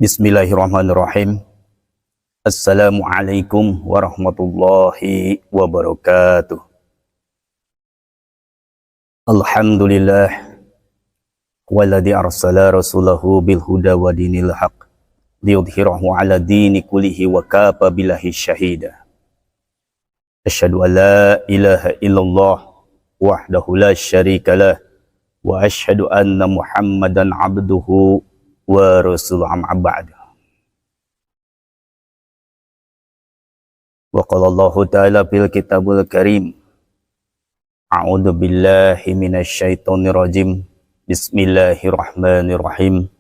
Bismillahirrahmanirrahim. Assalamualaikum warahmatullahi wabarakatuh. Alhamdulillah walladzi arsala rasulahu bil huda wa dinil haq liyudhhirahu ala dini kullihi wa kafa billahi syahida. Asyhadu an la ilaha illallah wahdahu la syarika lah wa asyhadu anna Muhammadan abduhu wa rasuluhu amma ba'du. Wa qala Allah ta'ala fil kitabul karim, a'udzu billahi minasy syaithanir rajim, bismillahirrahmanirrahim.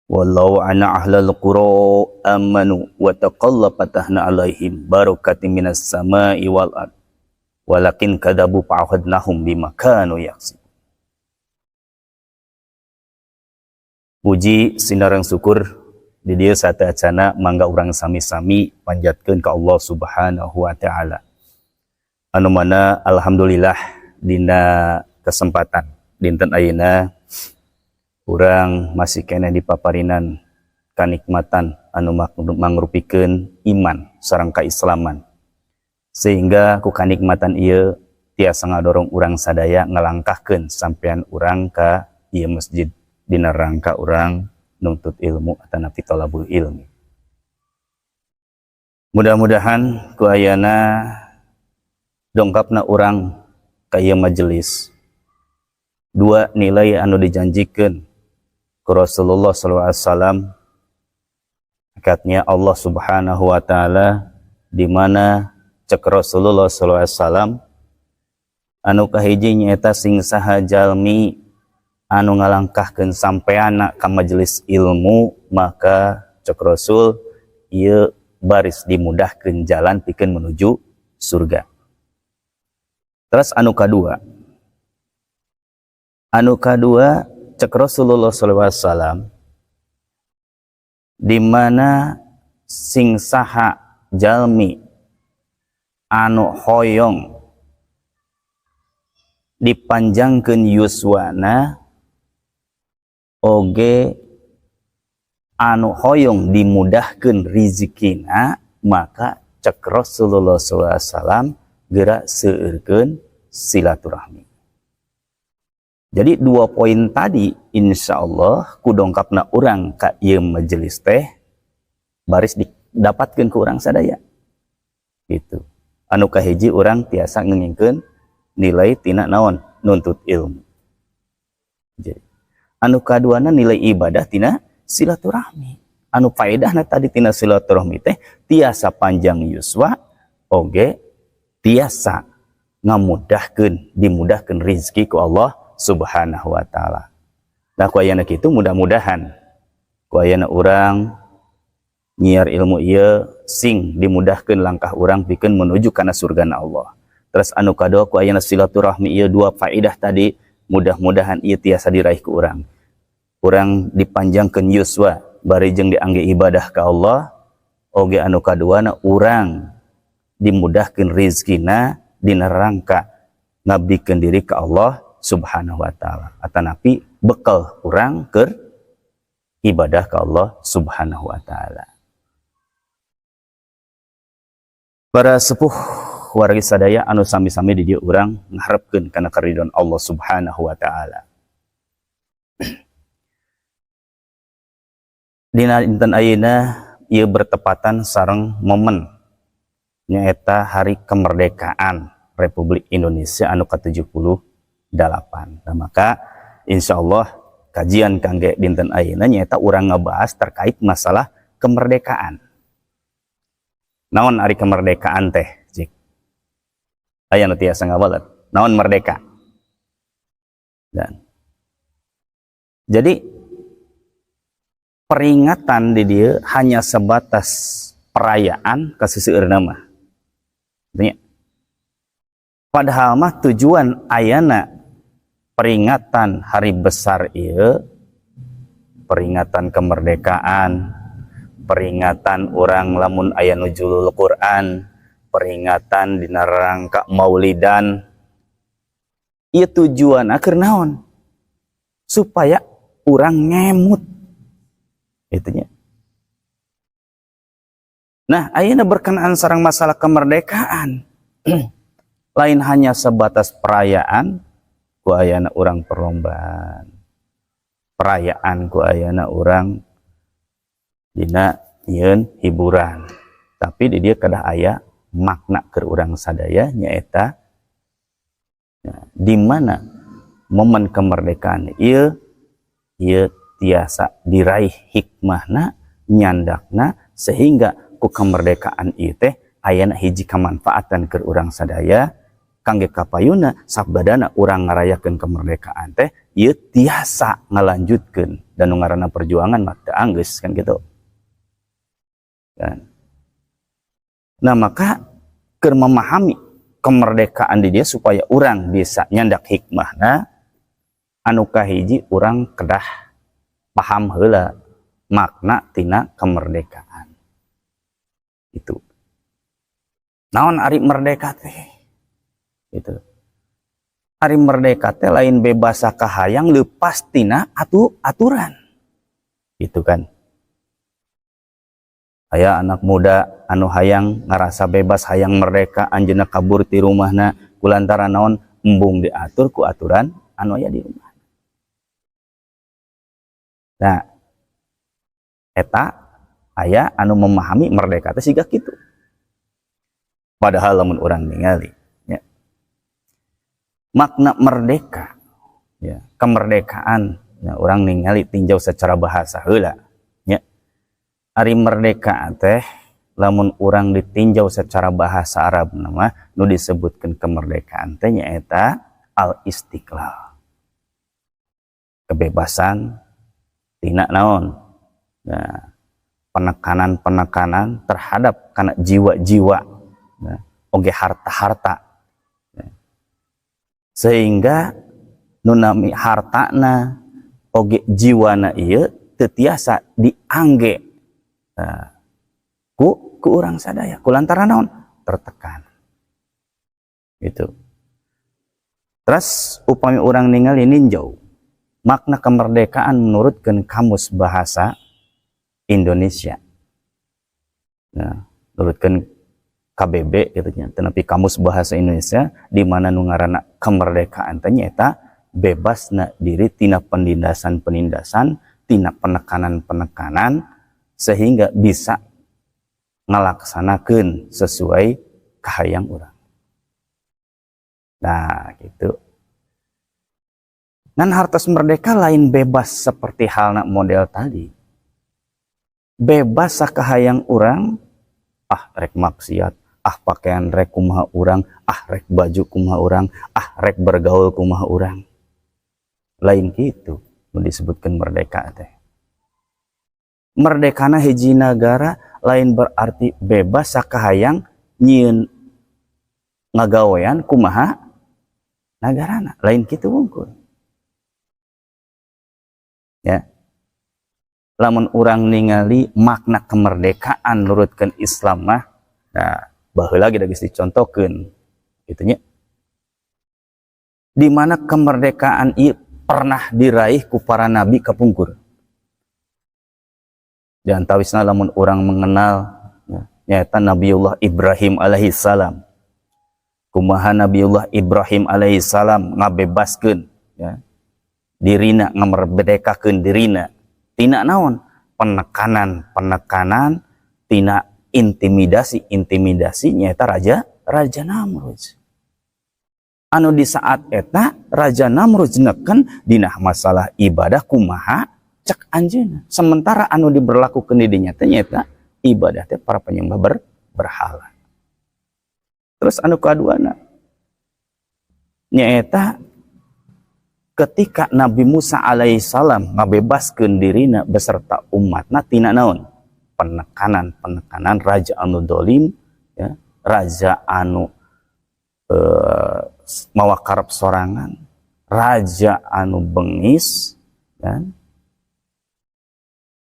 Wallau ana ahlal qura amanu wa taqalla fatahna alaihim barakatin minas sama'i wal ard walakin kadabu fa'akhadnahum bima kanu yaksibun. Puji sinarang syukur di dia sata acana mangga urang sami-sami panjatkeun ka Allah Subhanahu wa taala. Anu mana alhamdulillah dina kesempatan dinten ayeuna urang masih kena dipaparinan kanikmatan anu mangrupikeun iman sareng kaislaman. Sehingga ku kanikmatan ieu tiasa ngadorong urang sadaya ngalangkahkeun sampean urang ka ieu masjid dina rangka orang nuntut ilmu atau nafi tolabul ilmi. Mudah-mudahan ku ayana dongkapna orang kaya majelis dua nilai anu dijanjikan ku Rasulullah SAW, akadnya Allah Subhanahu wa taala, di mana cek Rasulullah SAW anu kahiji nyaeta sing saha jalmi anu ngalangkahkeun sampeana ka majelis ilmu, maka cek Rasul ieu baris dimudahkeun jalan pikeun menuju surga. Terus anu kadua cek Rasulullah SAW, di mana sing saha jalmi anu hoyong dipanjangkeun yuswana oge anu hoyong dimudahkeun rizikina, maka cek Rasulullah SAW geura seueurkeun silaturahmi. Jadi dua poin tadi insya Allah kudongkapna urang ka ieu majelis teh baris didapatkeun ku urang sadaya gitu. Anu kahiji urang tiasa ngengingkeun nilai tina naon nuntut ilmu. Jadi anu kaduana nilai ibadah tina silaturahmi. Anu faedahna tadi tina silaturahmi teh tiasa panjang yuswa oge tiasa dimudahkeun rezeki ku Allah Subhanahu wa taala. Nah ku ayana kitu mudah-mudahan ku ayana urang nyiar ilmu ieu sing dimudahkeun langkah urang pikeun menuju kana surgana Allah. Terus anu kadua ku ayana silaturahmi ieu dua faedah tadi mudah-mudahan ieu tiasa diraih ku urang. Urang dipanjangkeun yuswa bari jeung diangge ibadah ka Allah, oge anu kaduana urang dimudahkeun rezekina dina rangka ngabdikeun diri ka Allah Subhanahu wa taala. Atanapi bekal urang keur ibadah ka Allah Subhanahu wa taala. Para sepuh wargi sadaya anu sami-sami di dieu urang ngaharepkeun kana karidon Allah Subhanahu wa taala. Dina dinten ayeuna ieu bertepatan sareng momen nyaeta hari kemerdekaan Republik Indonesia anu ke-78. Nah, maka insyaallah kajian kangge dinten ayeuna nyaeta urang ngebahas terkait masalah kemerdekaan. Naon ari kemerdekaan teh? Aya nu tiasa ngabalet. Naon merdeka? Dan jadi peringatan di dia hanya sebatas perayaan kaseuseurna mah. Padahal mah tujuan ayana peringatan hari besar ieu, peringatan kemerdekaan, peringatan orang lamun aya nuzulul Quran, peringatan dina rangka maulidan, ieu tujuan keur naon? Supaya urang ngemut itunya. Nah, ayeuna berkenaan sareng masalah kemerdekaan lain hanya sebatas perayaan ku ayana urang perlombaan, perayaan ku ayana urang dina yeun hiburan, tapi di dia kedah aya makna keur urang sadaya nyaeta di mana momen kemerdekaan ieu tiasa diraih hikmahna nyandakna sehingga ku kemerdekaan ieu teh ayana hiji kamanfaatan keur urang sadaya kangge kapayuna sabdana urang ngarayakeun kemerdekaan teh ieu tiasa ngalanjutkeun dan nu ngaranna perjuangan mah teu anggeus kan kitu kan. Nah maka keur memahami kemerdekaan di dia supaya urang bisa nyandak hikmahna anu kahiji urang kedah paham heula makna tina kemerdekaan itu. Naon ari merdeka teh? Itu. Ari merdeka teh lain bebas sakahayang leupas tina aturan. Itu kan. Aya anak muda anu hayang ngarasa bebas hayang merdeka anjeunna kabur ti rumahna kulantaran naon embung diatur ku aturan anu aya di rumah. Nah, eta aya anu memahami merdeka teh siga kitu. Padahal lamun urang ningali ya. Makna merdeka ya, kemerdekaan ya, urang ningali tinjau secara bahasa heula ya. Ari merdeka teh lamun urang ditinjau secara bahasa Arab nama nu disebutkeun kemerdekaan teh nyaeta al-istiqlal. Kebebasan tina naon? Nah, penekanan-penekanan terhadap kana jiwa-jiwa nah, oge harta-harta. Nah, sehingga nu nami hartana oge jiwana ieu teu tiasa diangge ku urang sadaya kulantaran naon tertekan gitu. Terus upami urang ningali ninjau makna kemerdekaan menurutkeun kamus bahasa Indonesia nah menurutkeun KBB gitu nya tetapi kamus bahasa Indonesia di mana nu ngaranna kemerdekaan teh nyaeta bebasna diri tina penindasan-penindasan tina penekanan-penekanan sehingga bisa ngalaksanakeun sesuai kahayang urang. Nah, gitu. Dan hartos merdeka lain bebas seperti halna model tadi. Bebas sakahayang urang, rek maksiat, pakaian rek kumaha urang, rek baju kumaha urang, rek bergaul kumaha urang. Lain gitu, nu disebutkeun merdeka teh. Merdekana hiji nagara lain berarti bebas sakahayang nyieun ngagawean kumaha nagarana lain kitu wungkul ya. Lamun urang ningali makna kemerdekaan nurutkeun Islam mah nah baheula ge geus dicontohkeun kitu nya di mana kemerdekaan ieu pernah diraih ku para nabi kapungkur. Dan tawisna lamun orang mengenal nyata Nabiullah Ibrahim alaihi salam. Kumaha Nabiullah Ibrahim alaihi salam ngabebaskeun ya. Dirina ngamerdekakeun dirina. Tina naon? Penekanan tina intimidasi nyata Raja Namrud. Anu di saat eta Raja Namrud neken dina masalah ibadah kumaha cek anjeunna sementara anu diberlakukeun di dinya teh nyaeta ibadah teh para penyembah berhala. Terus anu kaduana nyaeta ketika Nabi Musa alaihissalam ngabebaskeun dirina beserta umatna tina naon penekanan raja anu dolim ya, raja anu mawa karep sorangan, raja anu bengis dan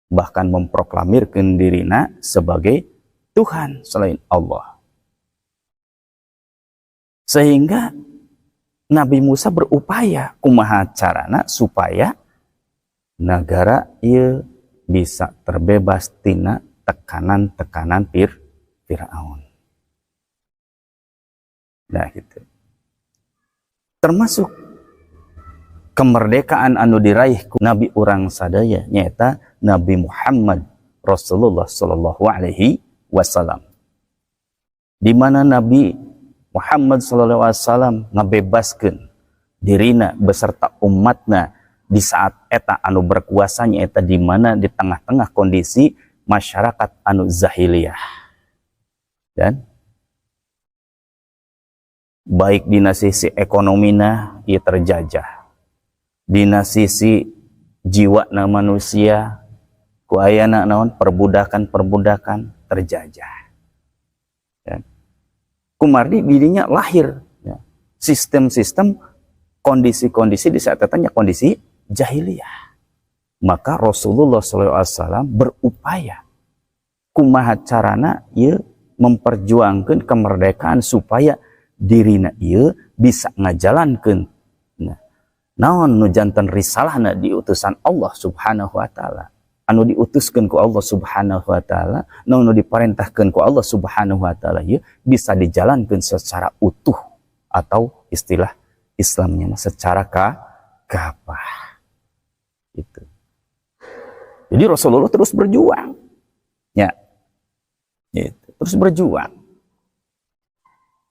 bahkan memproklamirkan dirina sebagai Tuhan selain Allah. Sehingga Nabi Musa berupaya kumaha carana supaya negara ieu bisa terbebas tina tekanan-tekanan Firaun. Nah gitu. Termasuk kemerdekaan anu diraih ku Nabi urang sadaya nyata Nabi Muhammad Rasulullah sallallahu alaihi wasallam. Di mana Nabi Muhammad sallallahu alaihi wasallam ngabebaskeun dirina beserta umatna di saat eta anu berkuasanya eta di mana di tengah-tengah kondisi masyarakat anu zahiliyah. Dan baik dina sisi ekonomina ieu terjajah. Dina sisi jiwana manusia ku ayana naon perbudakan terjajah. Ya. Kumardi bidinya lahir ya. Sistem-sistem kondisi-kondisi di saat datangnya kondisi jahiliyah. Maka Rasulullah SAW berupaya kumaha carana ieu memperjuangkan kemerdekaan supaya dirina ieu bisa ngajalankeun naon nu janten risalahna di utusan Allah Subhanahu wa taala. Anu diutuskeun ku Allah Subhanahu wa taala, naon nu diparentahkeun ku Allah Subhanahu wa taala ieu bisa dijalankeun secara utuh atau istilah Islamnya secara kafah. Itu. Jadi Rasulullah terus berjuang. Ya. Gitu. Terus berjuang.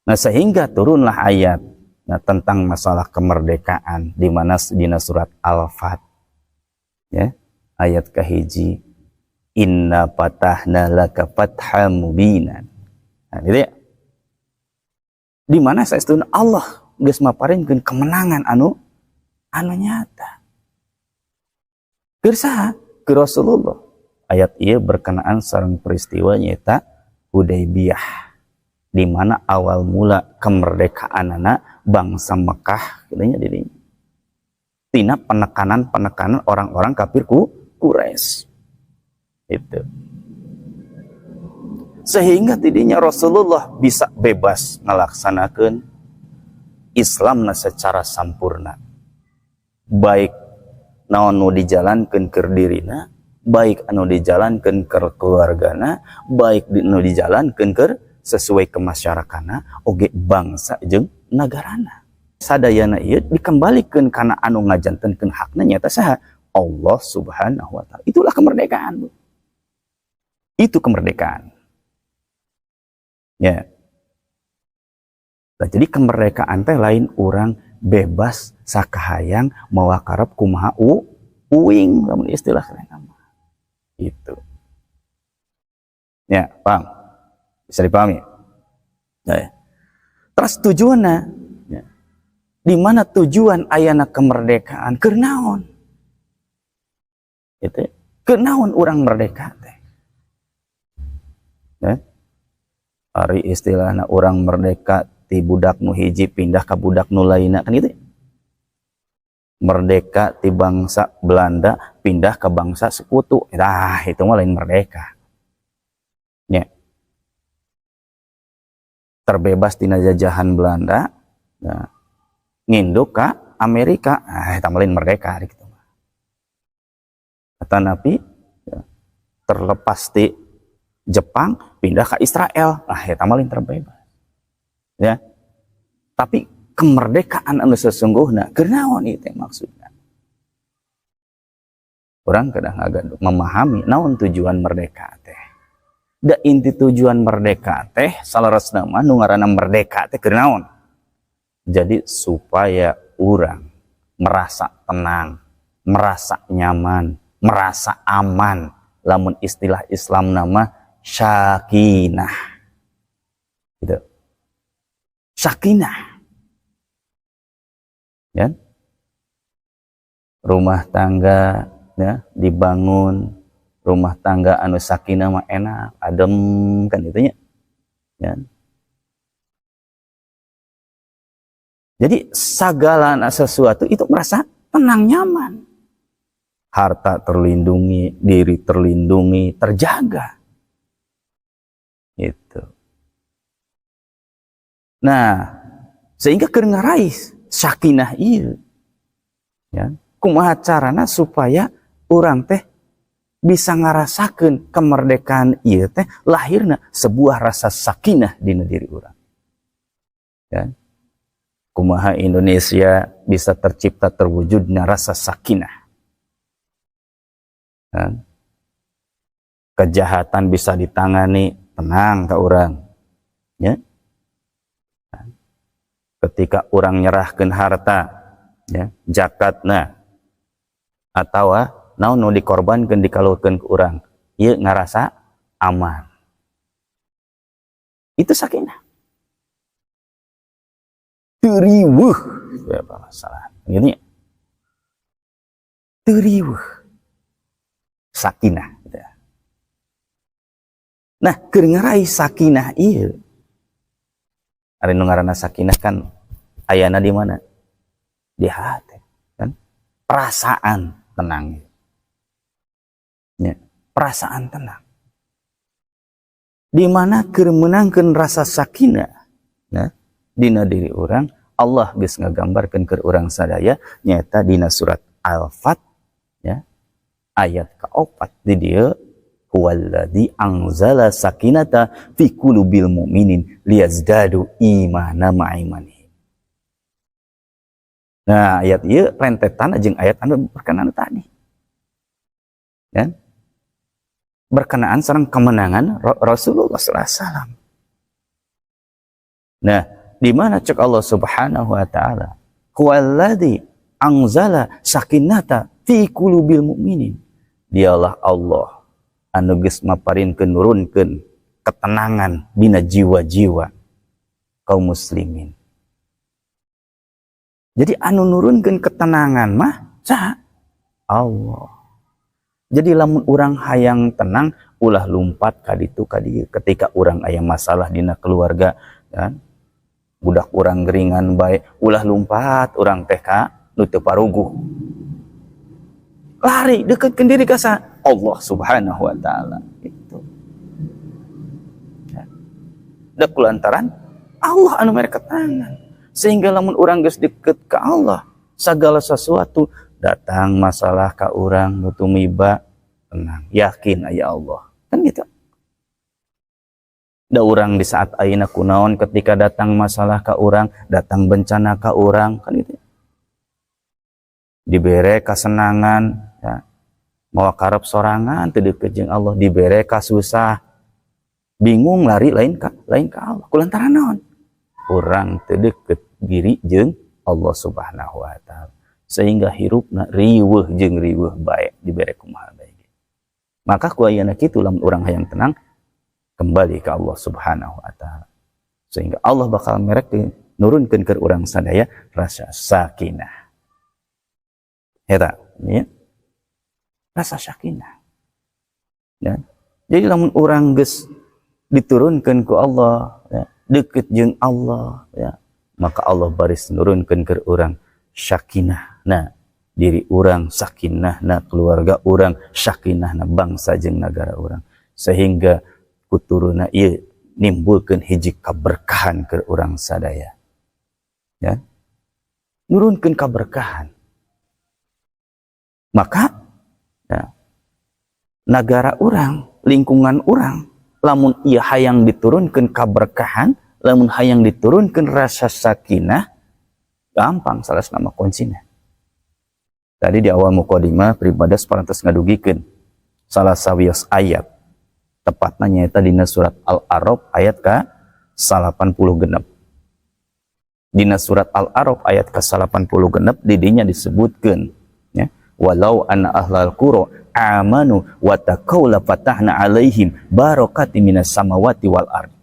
Nah, sehingga turunlah ayat tentang masalah kemerdekaan di mana di surat Al-Fat. Ya. Ayat kahiji, inna fatahna laka fatham mubinan. Nah, gitu ya. Di mana saestuna Allah geus maparinkeun kemenangan anu nyata. Keur saha? Ke Rasulullah. Ayat ieu berkenaan sareng peristiwa nyata Hudaybiyah, di mana awal mula kemerdekaanana bangsa Mekah katanya dirinya. Tina penekanan orang-orang kafir Quraisy. Itu. Sehingga tidinya Rasulullah bisa bebas melaksanakan Islamna secara sampurna. Baik naon nu dijalankeun keur dirina, baik anu dijalankeun keur keluargana, baik anu dijalankeun keur sesuai kemasyarakatna, oge bangsa jeung nagarana. Sadayana ieu dikembalikeun kana anu ngajantenkeun hakna nyata saha? Allah Subhanahu wa taala. Itulah kemerdekaan. Itu kemerdekaan. Ya. Nah, jadi kemerdekaan teh lain orang bebas sakahayang mawakarep kumaha uing lamun istilah keren mah. Itu. Ya, paham? Bisa dipahami? Nah, terus tujuannya ya. Di mana tujuan ayana kemerdekaan? Keur naon? Itu. Keur naon urang merdeka teh? Ya. Ari istilahna urang merdeka ti budak nu hiji pindah ke budak nu lainna kan gitu. Merdeka ti bangsa Belanda pindah ke bangsa sekutu. Nah, itu mah lain merdeka. Ya. Terbebas tina jajahan Belanda, nah, nginduk ke Amerika, eta mah lain merdeka gitu. Kata Nabi, ya, terlepas ti Jepang pindah ke Israel, eta mah lain terbebas. Ya. Tapi kemerdekaan anu sesungguhna keur naon ieu teh maksudna? Orang kadang agak memahami naon tujuan merdeka teh. Da inti tujuan merdeka teh salaresna mah nu ngaranna merdeka teh keur naon? Jadi supaya orang merasa tenang, merasa nyaman, merasa aman. Lamun istilah Islam nama sakinah. Gitu. Sakinah. Ya. Rumah tangga ya dibangun, rumah tangga anu sakinah mah enak, adem kan itunya. Ya. Jadi segala sesuatu itu merasa tenang nyaman. Harta terlindungi, diri terlindungi, terjaga. Itu. Nah, sehingga keur ngaraih sakinah ieu. Ya, kumaha carana supaya urang teh bisa ngarasakeun kemerdekaan ieu teh lahirna sebuah rasa sakinah dina diri urang. Kan? Kumaha Indonesia bisa tercipta terwujudnya rasa sakinah. Kan? Kejahatan bisa ditangani tenang ka urang. Ya. Ketika orang nyerahkeun harta, ya, zakatna atau naon nu dikorbankeun dikalurkeun ke urang, ieu ngarasa aman. Itu sakinah. Teu riweuh, ya masalah. Gini. Teu riweuh. Sakinah gitu. Nah, keur ngarai sakinah ieu. Ari nu ngaranna sakinah kan ayana di mana? Di hati, kan? Perasaan tenang. Ya, perasaan tenang. Di mana keur meunangkeun rasa sakinah, ya, dina diri orang, Allah geus ngagambarkeun keur urang sadaya nyaeta dina surat Al-Fat, ya, ayat ka-4 di dieu huwallazi anzala sakinata fi qulubil mu'minin liyazdadu imana ma'imani. Nah, ayat ieu rentetan jeung ayat anu berkenaan tadi. Kan? Berkenaan sareng kemenangan Rasulullah SAW. Nah, di mana cek Allah Subhanahu wa taala, huwallazi anzala sakinata fi qulubil mu'minin. Dialah Allah anu geus maparinkeun nurunkeun ketenangan dina jiwa-jiwa kaum muslimin. Jadi anu nurunkeun ketenangan mah saha? Allah. Jadi lamun urang hayang tenang ulah lumpat ka ditu ka dieu ketika urang aya masalah dina keluarga, kan? Budak urang geringan bae ulah lumpat urang teh ka nu teu paruguh. Lari deketkeun diri ka Allah Subhanahu wa taala. Itu. Ya. Da kulantaran Allah anu mere ketenangan. Sehingga lamun urang geus deket ka Allah, segala sesuatu datang masalah ka urang nu tumiba tenang, yakin aya Allah. Kan gitu. Da urang di saat ayeuna kunaon ketika datang masalah ka urang, datang bencana ka urang, kan gitu. Dibere kasenangan, ya. Mau karep sorangan teu deukeut jeung Allah, dibere ka susah, bingung lari lain ka Allah. Kulantaran naon? Urang teu deukeut diri jeung Allah Subhanahu wa taala. Sehingga hirupna riweuh jeung riweuh bae dibere kumaha bae. Maka ku ayeuna kitu lamun urang hayang tenang kembali ke Allah Subhanahu wa taala. Sehingga Allah bakal merek nurunkeun keur urang sadaya rasa sakinah. Eta, ya. Rasa sakinah. Ya. Jadi lamun urang geus diturunkeun ku Allah, ya, deukeut jeung Allah, ya, maka Allah baris nurunkeun keur urang sakinah. Nah, diri urang sakinah, nah keluarga urang sakinah, nah bangsa jeung nagara urang. Sehingga kuturuna ieu nimbulkeun hiji kaberkahan keur urang sadaya. Ya. Nurunkeun kaberkahan. Maka ya, negara urang, lingkungan urang, lamun ieu hayang diturunkeun kaberkahan, lamun hayang diturunkeun rasa sakinah, gampang salah nama kuncina. Tadi di awal mukadimah pribadas parantos ngadugikeun salah sawios ayat. Tepatna nyaeta dina surat Al-A'raf ayat ka 86. Dina surat Al-A'raf ayat ka 86 di dinya disebutkeun, ya, walau anna ahlal qura amanu wa taqaw la fatahna alaihim barakatin minas samawati wal ardi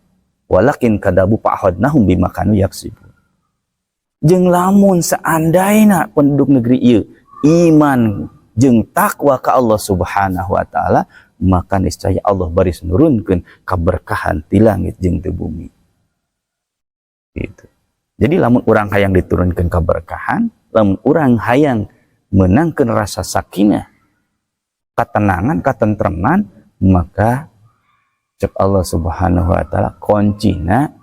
walakin kadabu fa'ahadnahum bima kanu yaksibun. Jeung lamun seandaina penduduk negeri ieu iman jeung takwa ka Allah Subhanahu wa taala, maka niscaya Allah baris nurunkeun kaberkahan ti langit jeung ti bumi. Gitu. Jadi lamun urang hayang diturunkeun kaberkahan, lamun urang hayang menangkeun rasa sakinah, ketenangan, ketentreman, maka cek Allah Subhanahu wa taala kuncina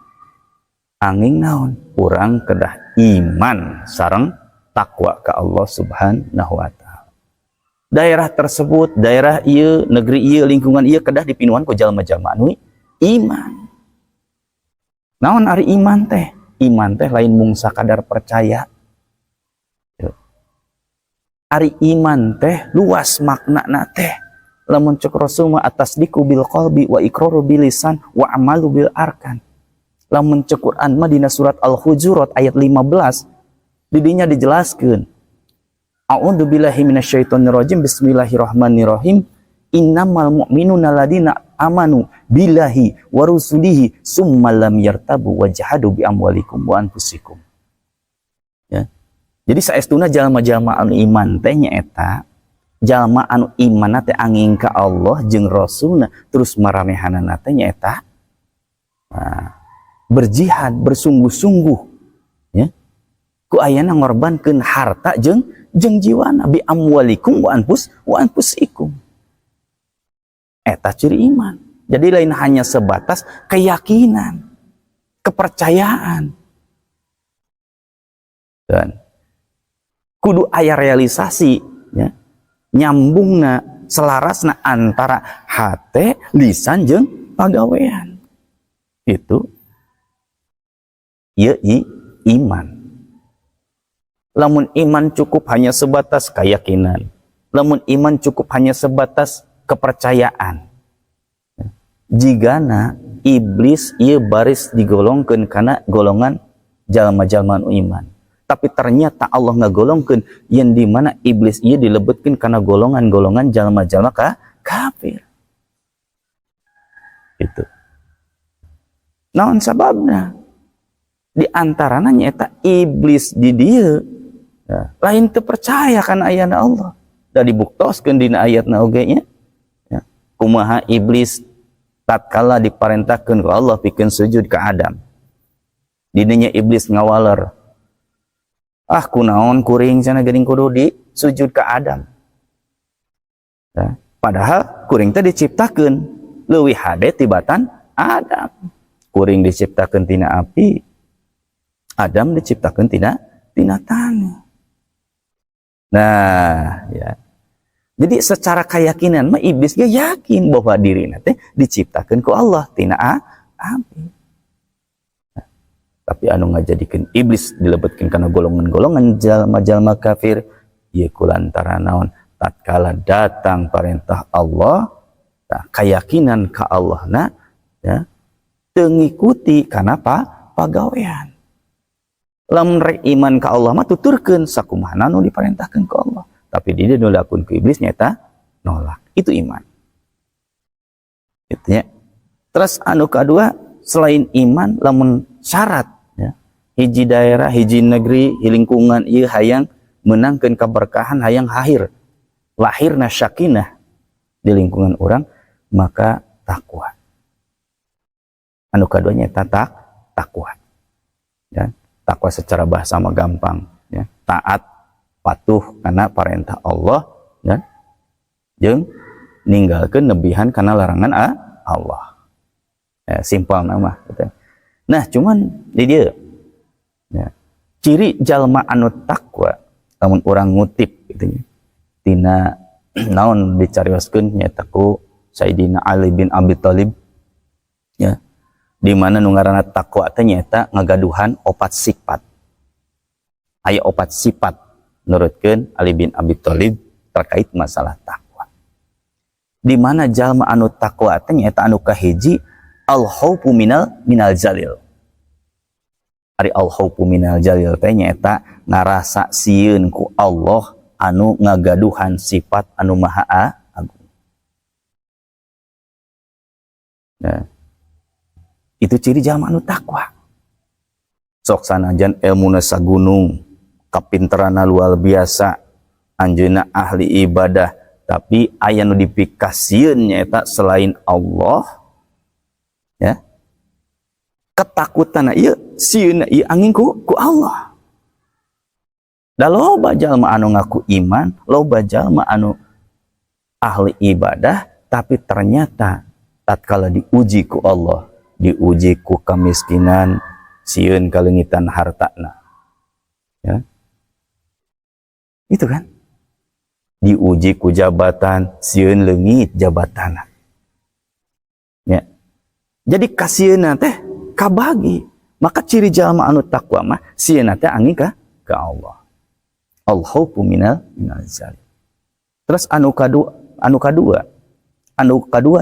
angin naon? Urang kedah iman sareng takwa ka Allah Subhanahu wa taala. daerah tersebut, daerah ieu, negeri ieu, lingkungan ieu kedah dipinuhan ku jalma-jalma anu iman. Naon ari iman teh? Iman teh lain mung sakadar percaya. Ari iman teh luas maknana teh. Lamun cek Rasul mah atasdiqu bil qalbi wa iqraru bil lisan wa amalu bil arkan. Lamun cek Quran mah dina surat Al-Hujurat ayat 15 didinya dijelaskeun. A'udzu billahi minasyaitonir rajim. Bismillahirrahmanirrahim. Innamal mu'minuna ladina amanu billahi wa rusulihi summa lam yartabu wa jahadu bi amwalikum wa anfusikum. Ya. Jadi saestuna jalma-jalma anu iman teh nyaeta jalma anu iman teh angin ka Allah jeung Rasulna terus maranehanana teh nyaeta berjihad bersungguh-sungguh ya ku ayana ngorbankeun harta jeung jiwana bi amwalikum wa anfusikum. Eta ciri iman. Jadi lain hanya sebatas keyakinan, kepercayaan. Dan kudu aya realisasi ya. Nyambungna selarasna antara hate, lisan jeung pagawean. Itu ieu iman. Lamun iman cukup hanya sebatas keyakinan. Lamun iman cukup hanya sebatas kepercayaan. Jigana iblis ieu baris digolongkeun kana golongan jalma-jalma anu iman. Tapi ternyata Allah ngagolongkeun yang di mana iblis ieu dilebetkeun kana golongan-golongan jalma-jalma kafir. Itu. Naon sababna? Di antarana nyaeta iblis di dieu ya, lain teu percaya kana ayana Allah. Da dibuktoskeun dina ayatna oge nya. Ya. Kumaha iblis tatkala diparentahkeun ku Allah pikeun sujud ka Adam. Didinya iblis ngawaler. Ah kunaon kuring cenah geuning kudu di sujud ka Adam. Ya. Padahal kuring teh diciptakeun leuwih hade tibatan Adam. Kuring diciptakeun tina api, Adam diciptakeun tina tanah. Nah, ya. Jadi secara keyakinan mah iblis ge yakin bahwa dirina teh diciptakeun ku Allah tina api. Nah, tapi anu ngajadikeun iblis dilebetkeun kana golongan-golongan jalma-jalma kafir ieu kulantaran naon? Tatkala datang perintah Allah, nah, keyakinan ka Allahna ya teu ngikuti kana pagawean. Lamun rek iman ka Allah mah tuturkeun sakumaha nu diparentahkeun ku Allah. Tapi dia nolakeun ku iblis nyata nolak. Itu iman. Gitu ya. Terus anu kedua selain iman lamun syarat ya. Hiji daerah, hiji negeri, lingkungan ieu hayang menangkeun kaberkahan, hayang lahirna sakinah di lingkungan orang, maka takwa. Anu kedua nyata takwa. Ya. Takwa secara bahasa mah gampang ya. Taat patuh karena perintah Allah ya. Jeung ninggalkeun nebihan karena larangan Allah. Ya, simpel nama gitu. Nah, cuman di dia ya, ciri jalma anu takwa lamun urang ngutip gitu ya. Tina naon dicarioskeun nyata ku Sayyidina Ali bin Abi Thalib ya. Di mana nu ngaranna takwa teh nyaeta ngagaduhan opat sifat. Aya opat sifat nurutkeun Ali bin Abi Thalib terkait masalah takwa. Di mana jalma anu takwa teh nyaeta anu kahiji al-khaufu minal jalil. Ari al-khaufu minal jalil teh nyaeta ngarasa sieun ku Allah anu ngagaduhan sifat anu maha agung. Nah, itu ciri jalma anu takwa. Sok sanajan ilmuna sagunung, kapinteranna luar biasa, anjeunna ahli ibadah, tapi aya nu dipikasieun nyaeta selain Allah. Ya. Ketakutanna ieu sieunna ieu angin ku Allah. Da loba jalma anu ngaku iman, loba jalma anu ahli ibadah, tapi ternyata tatkala diuji ku Allah, diuji ku kemiskinan, sieun kalengitan hartana. Ya. Itu kan? diuji ku jabatan sieun leungit jabatan ya. Jadi kasieuna teh kabagi, maka ciri jalma anu takwa mah sieuna teh angin ka Allah. Al-khaufu minal zalim. Terus anu kadua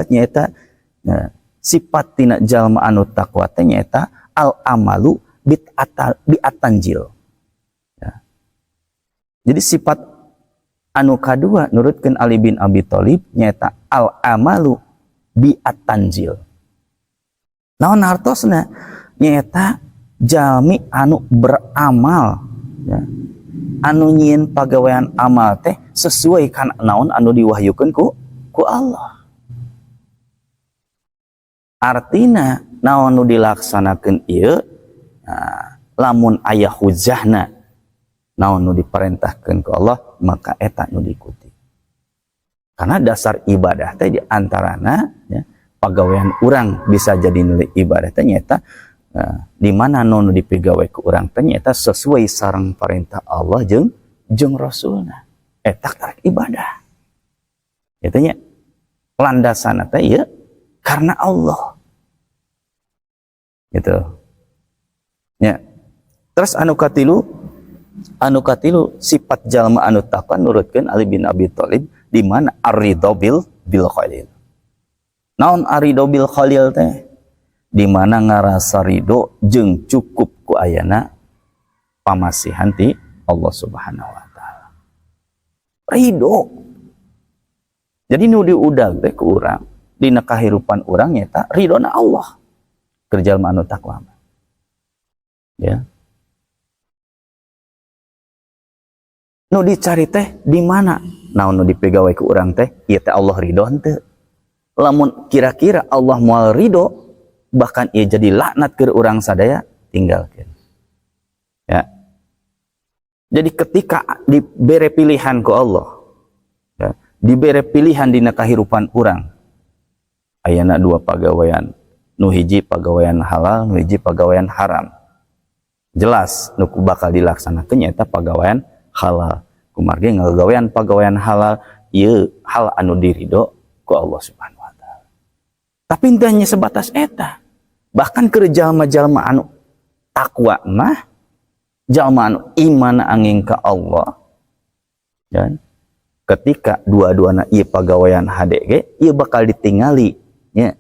nyaeta sifat tina jalma anu takwa teh nyaeta al amalu bi'atanjil. Ya. Jadi sifat anu kadua nurutkeun Ali bin Abi Thalib nyaeta al amalu bi'atanjil. Naon hartosna nyaeta jalmi anu beramal ya. Anu nyieun pagawean amal teh sesuai kan naon anu diwahyukeun ku Allah. Artina naon nu dilaksanakeun ieu lamun aya hujahna naon nu diperintahkeun ku Allah maka eta nu diikuti. Karena dasar ibadah teh di antarana ya, pagawean urang bisa jadi nilai ibadah teh nyaeta di mana nu dipigawe ku urang teh nyaeta sesuai sareng perintah Allah jeung Rasulna. Eta karek ibadah. Eta nya landasanna teh ieu karena Allah. Gitu. Ya. Terus anu katilu sifat jalma anu takwa nurutkeun Ali bin Abi Thalib di mana ar-ridha bil khalil. Naon ar-ridha bil khalil teh? Di mana ngarasa ridho jeung cukup ku ayana pamasihan ti Allah Subhanahu wa taala. Ridho. Jadi nu diudag teh ku urang dina kahirupan urang nyata ridona Allah. Keur jalma anu takwa. Ya. Nu dicari teh di mana? Naon nu dipegawe ku urang teh? Ieu teh Allah ridho henteu. Lamun kira-kira Allah moal ridho bahkan ia jadi laknat ke urang sadaya tinggalkan ya. Jadi ketika dibere pilihan ku Allah ya, dibere pilihan dina kahirupan urang ayana dua pagawean, nu hiji pagawean halal, nu hiji pagawean haram, jelas nu bakal dilaksanakeun nyaeta pagawean halal. Kumargi ngagawean pagawean halal ieu hal anu diridho ku Allah Subhanahu wa taala. Tapi hanya sebatas eta. Bahkan ke jalma-jalma anu takwa mah jalma anu iman angin ka Allah. Dan ketika dua-duana ieu pagawean HDG, ieu bakal ditingali nya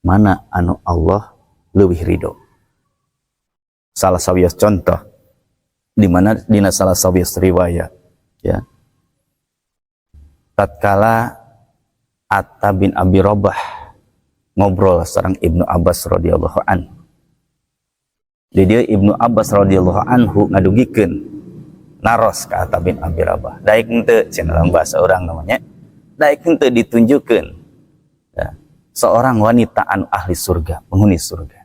mana anu Allah leuwih ridho. Salah sawias contoh di mana dina salah sawias riwayat ya. Tatkala Atta bin Abi Rabah ngobrol sareng Ibnu Abbas radhiyallahu anhu. Jadi Ibnu Abbas radhiyallahu anhu ngadugikeun naros ka Atta bin Abi Rabah. Daek henteu cenah dalam bahasa urang namanya. Daek henteu ditunjukkeun ya, seorang wanita anu ahli surga, penghuni surga.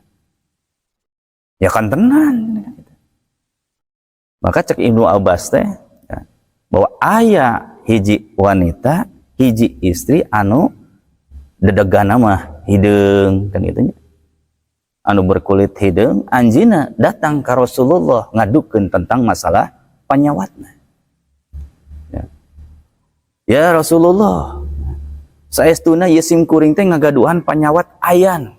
Ya kan tenan. Maka cek Ibnu Abbas teh ya, bahwa aya hiji wanita, hiji istri anu dedegana mah hideung kan gitu nya. Anu berkulit hideung anjina datang ka Rasulullah ngadukeun tentang masalah panyawatna. Ya Rasulullah, saestuna ieu sim kuring teh ngagaduhan panyawat ayan.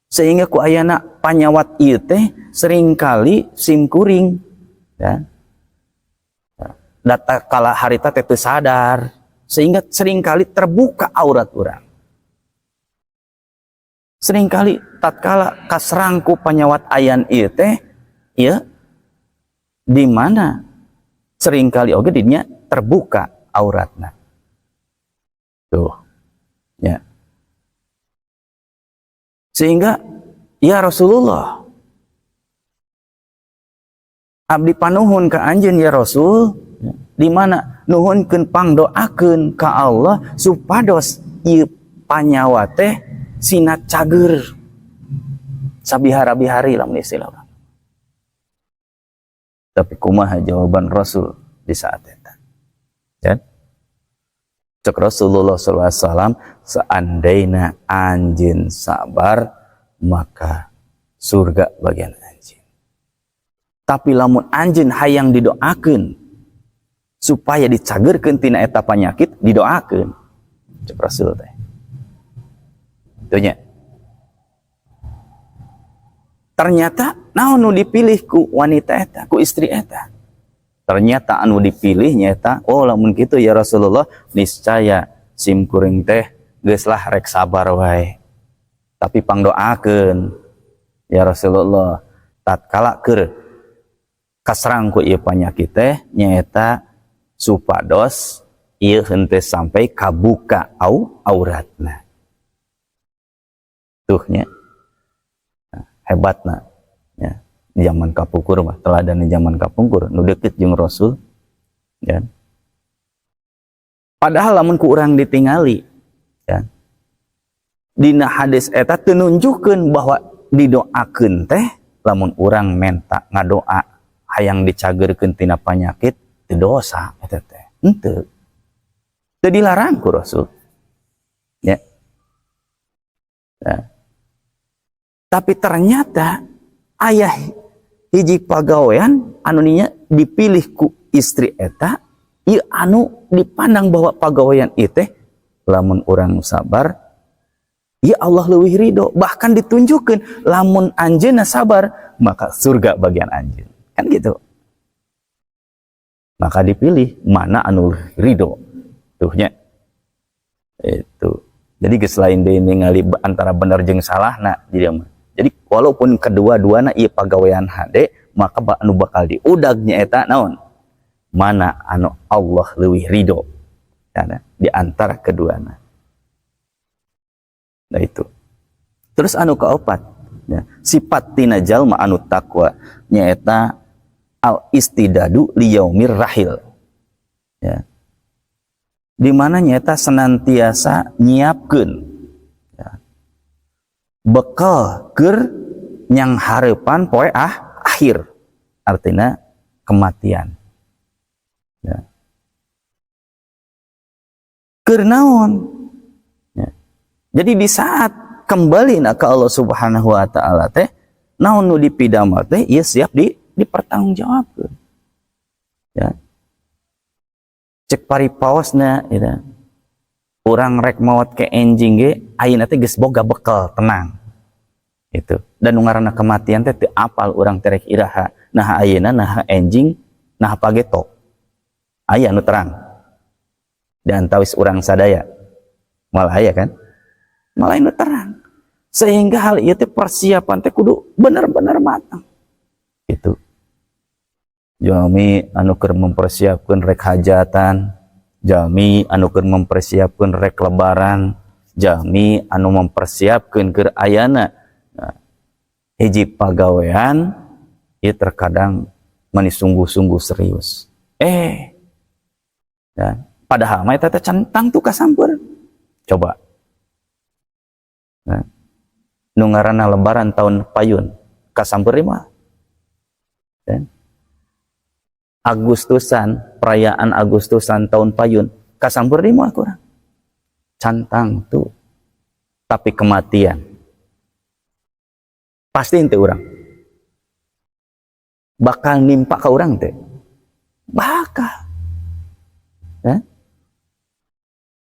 Sehingga ku ayana panyawat ieu teh seringkali sim kuring ya. Data kala harita teh teu sadar sehingga seringkali terbuka aurat urang. Seringkali tatkala kasrangku panyawat ayan ieu teh ya di mana seringkali oge dinya terbuka auratna. Tuh. Ya. Sehingga ya Rasulullah abdi panuhun ka anjeun ya Rasul di mana nuhunkeun pangdoakeun ka Allah supados ieu panyawa teh sinat cager sabihara-bihari lamun istilah urang. Tapi kumaha jawaban Rasul di saat eta? Ya. Cek Rasulullah SAW, seandaina anjeun sabar maka surga bagian anjeun. Tapi lamun anjeun hayang didoakeun supaya dicagerkeun tina eta panyakit didoakeun cek Rasul teh. Itunya. Ternyata naon nu dipilih ku wanita eta, ku istri eta. Ternyata anu dipilih nyata, oh lamun kitu ya Rasulullah, niscaya sim kuring teh geus lah rek sabar wae. Tapi pangdoakeun ya Rasulullah, tatkala keur kasrang ku ieu panyakit teh nyaeta supados ieu henteu sampai kabuka auratna. Tuh nya. Hebatna ya. Zaman kapungkur mah teladan zaman kapungkur nu deukeut jeung Rasul ya. Padahal lamun ku urang ditingali ya. Dina hadis eta teu nunjukkeun bahwa didoakeun teh lamun urang menta ngadoa hayang dicagerkeun tina panyakit teu dosa eta teh. Henteu. Teu dilarang ku Rasul. Ya. Ya. Tapi ternyata ayah hiji pagawean anu nya dipilih ku istri eta ieu anu dipandang bahwa pagawean ieu teh lamun urang sabar ya Allah leuwih ridho, bahkan ditunjukkeun lamun anjeunna sabar maka surga bagian anjeun kan gitu. Maka dipilih mana anu ridho tuhnya itu. Jadi geus lain deui ningali antara bener jeung salahna jadi walaupun kedua-duana ieu pagawean hade maka anu bakal diudag nyaeta naon mana anu Allah leuwih ridho ya, di antara keduana. Nah itu. Terus anu kaopat ya, sifat tina jalma anu takwa nyaeta al istidadu liyaumir rahil ya. Di mana nyaeta senantiasa nyiapkeun bekal keur nyang hareupan poe akhir artinya kematian ya. Keur naon ya. Jadi di saat kembali ka Allah Subhanahu wa taala teh naon nu dipidamel teh ieu siap dipertanggungjawabkeun ya. Cek paripaosna ya. Urang rek maot ke enjing ge ayeuna teh geus boga bekal tenang itu. Dan nu ngaranna kematian teh teu apal urang terek iraha nah ayeuna nah enjing nah pageto aya nu terang dan tawis urang sadaya malah aya kan malah nu terang sehingga hal ieu teh persiapan teh kudu bener-bener matang gitu. Jalmi anu keur mempersiapkeun rek hajatan, jalmi anu keur mempersiapkeun rek lebaran, jalmi anu mempersiapkeun keur ayana hiji pagawean ieu terkadang mani sungguh-sungguh serius. Ya, padahal mah eta teh cantang tu kasampeur. Coba. Nah, nu ngaranna lebaran tahun payun kasampeur mah. Ya. Agustusan, perayaan Agustusan tahun payun kasampeur di moal kurang cantang tuh. Tapi kematian pasti ente urang bakal nimpa ka urang teh bakal ya?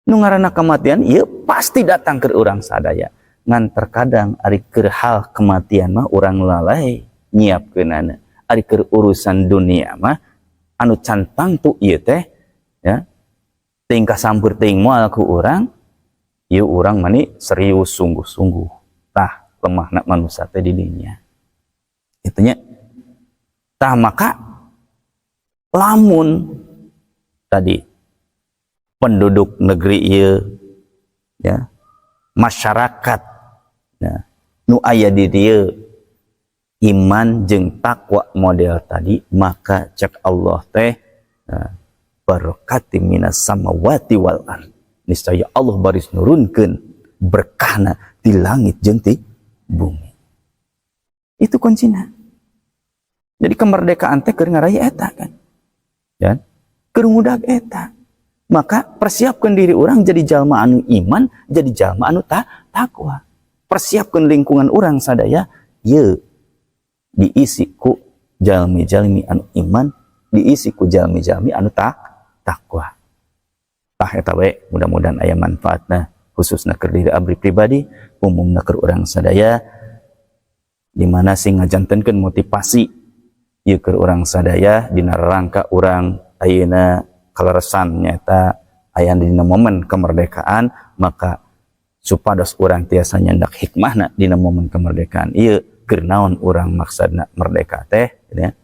Nu ngaranna kematian ieu pasti datang ke urang sadaya ngan terkadang ari keur hal kematian mah urang lalai nyiapkeunana ari keur urusan dunia mah anu cantang tu ieu teh ya tingkah sampur teuing moal ku urang ieu urang mani serius sungguh-sungguh tah lemahna manusia teh di dinya itu nya tah maka lamun tadi penduduk negeri ieu ya masyarakat ya nu aya di dieu iman jeung takwa model tadi maka cek Allah teh barakati minas samawati wal ard niscaya Allah baris nurunkeun berkahna di langit jeung di bumi. Itu kuncina. Jadi kemerdekaan teh keur ngaraya eta kan. Ya. Keur ngudag eta. Maka persiapkan diri orang jadi jalma anu iman, jadi jalma anu takwa. Persiapkan lingkungan orang sadaya ye diisi ku jalmi-jalmi anu iman, diisi ku jalmi-jalmi anu takwa. Tah eta we mudah-mudahan aya manfaatna khususna keur diri abdi pribadi, umumna keur urang sadaya, di mana sing ngajantenkeun motivasi ieu keur urang sadaya dina rangka urang ayeuna kaleresan nyata aya dina momen kemerdekaan, maka supados urang tiasa nyandak hikmahna dina momen kemerdekaan ieu keur naon urang maksudna merdeka teh ya.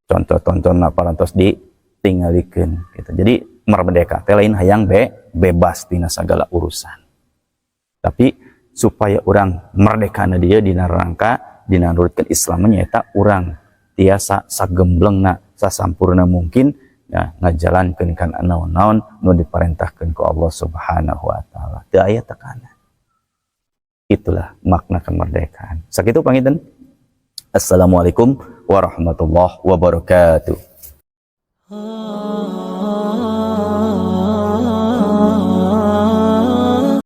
Contoh-contohna parantos ditinggalikeun gitu. Jadi merdeka teh lain hayang bebas dina segala urusan. Tapi supaya orang merdekana dia dina rangka dina nurutkeun Islam nyaeta urang tiasa sagemblengna sasampurna mungkin ya ngajalankeun kana naon-naon nu diparentahkeun ku Allah Subhanahu wa taala. Teu aya tekanan. Itulah makna kemerdekaan. Sakitu panginten. Assalamualaikum warahmatullahi wabarakatuh.